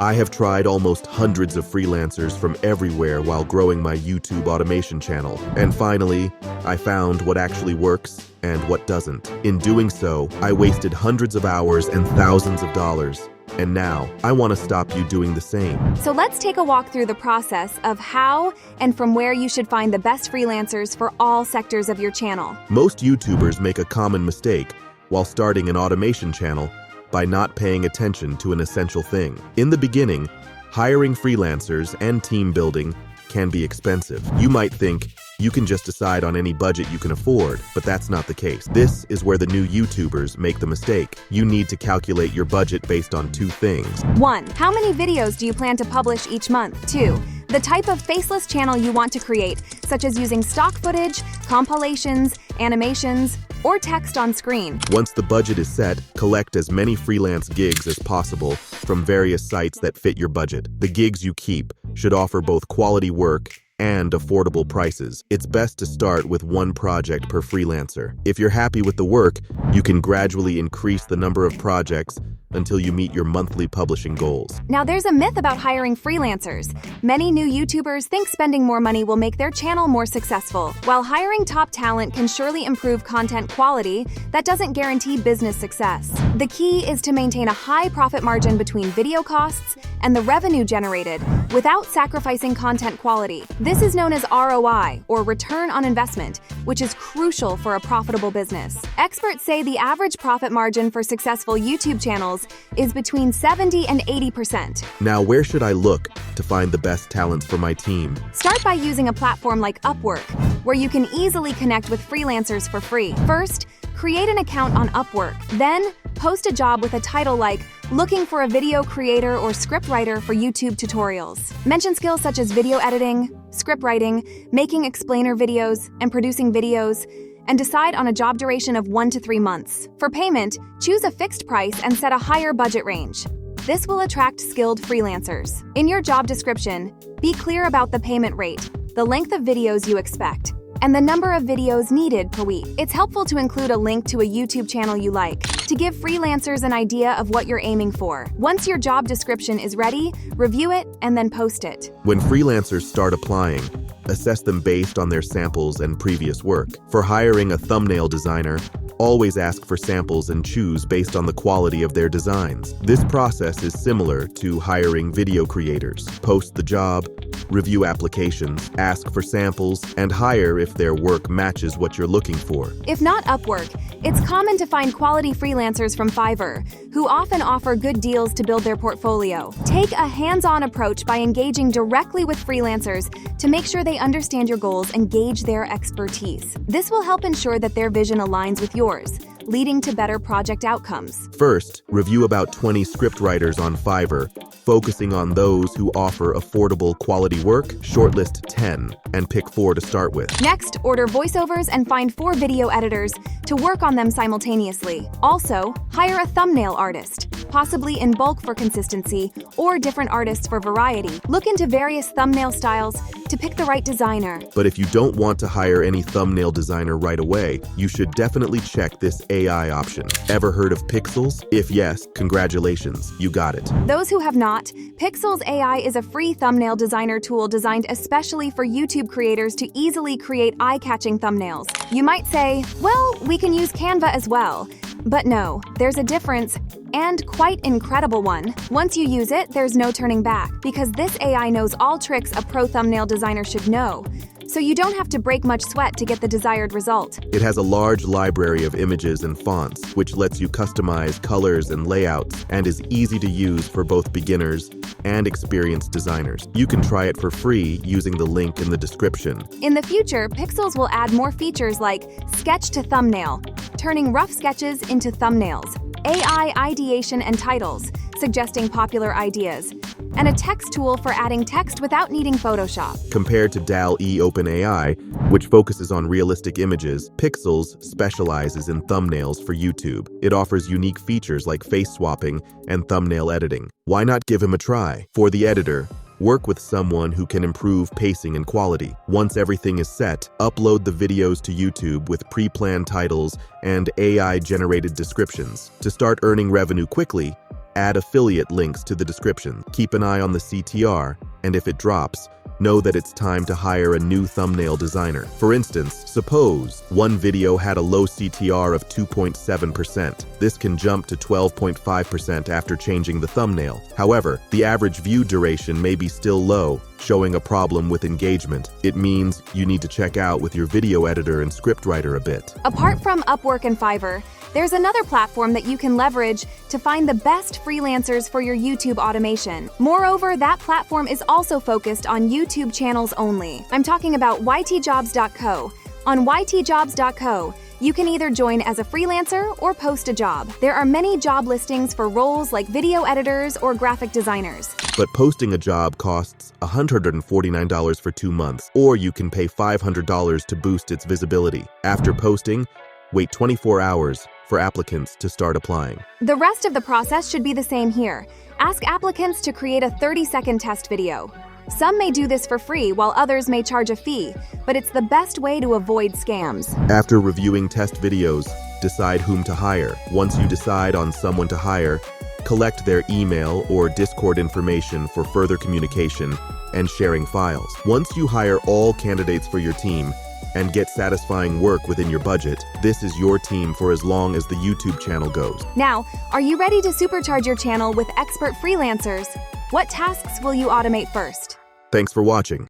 I have tried almost hundreds of freelancers from everywhere while growing my YouTube automation channel. And finally, I found what actually works and what doesn't. In doing so, I wasted hundreds of hours and thousands of dollars. And now, I want to stop you doing the same. So let's take a walk through the process of how and from where you should find the best freelancers for all sectors of your channel. Most YouTubers make a common mistake while starting an automation channel by not paying attention to an essential thing. In the beginning, hiring freelancers and team building can be expensive. You might think you can just decide on any budget you can afford, but that's not the case. This is where the new YouTubers make the mistake. You need to calculate your budget based on two things. 1. How many videos do you plan to publish each month? 2. The type of faceless channel you want to create, such as using stock footage, compilations, animations, or text on screen. Once the budget is set, collect as many freelance gigs as possible from various sites that fit your budget. The gigs you keep should offer both quality work and affordable prices. It's best to start with one project per freelancer. If you're happy with the work, you can gradually increase the number of projects until you meet your monthly publishing goals. Now, there's a myth about hiring freelancers. Many new YouTubers think spending more money will make their channel more successful. While hiring top talent can surely improve content quality, that doesn't guarantee business success. The key is to maintain a high profit margin between video costs and the revenue generated without sacrificing content quality. This is known as ROI, or return on investment, which is crucial for a profitable business. Experts say the average profit margin for successful YouTube channels is between 70 and 80%. Now, where should I look to find the best talents for my team? Start by using a platform like Upwork, where you can easily connect with freelancers for free. First, create an account on Upwork. Then, post a job with a title like "Looking for a video creator or scriptwriter for YouTube tutorials." Mention skills such as video editing, script writing, making explainer videos, and producing videos, and decide on a job duration of 1 to 3 months. For payment, choose a fixed price and set a higher budget range. This will attract skilled freelancers. In your job description, be clear about the payment rate, the length of videos you expect, and the number of videos needed per week. It's helpful to include a link to a YouTube channel you like to give freelancers an idea of what you're aiming for. Once your job description is ready, review it and then post it. When freelancers start applying, assess them based on their samples and previous work. For hiring a thumbnail designer, always ask for samples and choose based on the quality of their designs. This process is similar to hiring video creators. Post the job, review applications, ask for samples, and hire if their work matches what you're looking for. If not Upwork, it's common to find quality freelancers from Fiverr, who often offer good deals to build their portfolio. Take a hands-on approach by engaging directly with freelancers to make sure they understand your goals and gauge their expertise. This will help ensure that their vision aligns with yours, leading to better project outcomes. First, review about 20 scriptwriters on Fiverr, focusing on those who offer affordable quality work. Shortlist 10 and pick 4 to start with. Next, order voiceovers and find 4 video editors to work on them simultaneously. Also, hire a thumbnail artist, possibly in bulk for consistency, or different artists for variety. Look into various thumbnail styles to pick the right designer. But if you don't want to hire any thumbnail designer right away, you should definitely check this AI option. Ever heard of Pixels? If yes, congratulations, you got it. Those who have not, Pixels AI is a free thumbnail designer tool designed especially for YouTube creators to easily create eye-catching thumbnails. You might say, well, we can use Canva as well. But no, there's a difference, and quite incredible one. Once you use it, there's no turning back, because this AI knows all tricks a pro thumbnail designer should know. So you don't have to break much sweat to get the desired result. It has a large library of images and fonts, which lets you customize colors and layouts, and is easy to use for both beginners and experienced designers. You can try it for free using the link in the description. In the future, Pixels will add more features like sketch to thumbnail, turning rough sketches into thumbnails, AI ideation and titles, suggesting popular ideas, and a text tool for adding text without needing Photoshop. Compared to DALL-E OpenAI, which focuses on realistic images, Pixels specializes in thumbnails for YouTube. It offers unique features like face swapping and thumbnail editing. Why not give him a try? For the editor, work with someone who can improve pacing and quality. Once everything is set, upload the videos to YouTube with pre-planned titles and AI-generated descriptions. To start earning revenue quickly, Add affiliate links to the description. Keep an eye on the CTR, and if it drops, know that it's time to hire a new thumbnail designer. For instance, suppose one video had a low CTR of 2.7%. This can jump to 12.5% after changing the thumbnail. However, the average view duration may be still low, showing a problem with engagement. It means you need to check out with your video editor and scriptwriter a bit. Apart from Upwork and Fiverr, there's another platform that you can leverage to find the best freelancers for your YouTube automation. Moreover, that platform is also focused on YouTube channels only. I'm talking about ytjobs.co. On ytjobs.co, you can either join as a freelancer or post a job. There are many job listings for roles like video editors or graphic designers. But posting a job costs $149 for 2 months, or you can pay $500 to boost its visibility. After posting, wait 24 hours for applicants to start applying. The rest of the process should be the same here. Ask applicants to create a 30-second test video. Some may do this for free while others may charge a fee, but it's the best way to avoid scams. After reviewing test videos, decide whom to hire. Once you decide on someone to hire, collect their email or Discord information for further communication and sharing files. Once you hire all candidates for your team and get satisfying work within your budget, this is your team for as long as the YouTube channel goes. Now, are you ready to supercharge your channel with expert freelancers? What tasks will you automate first? Thanks for watching.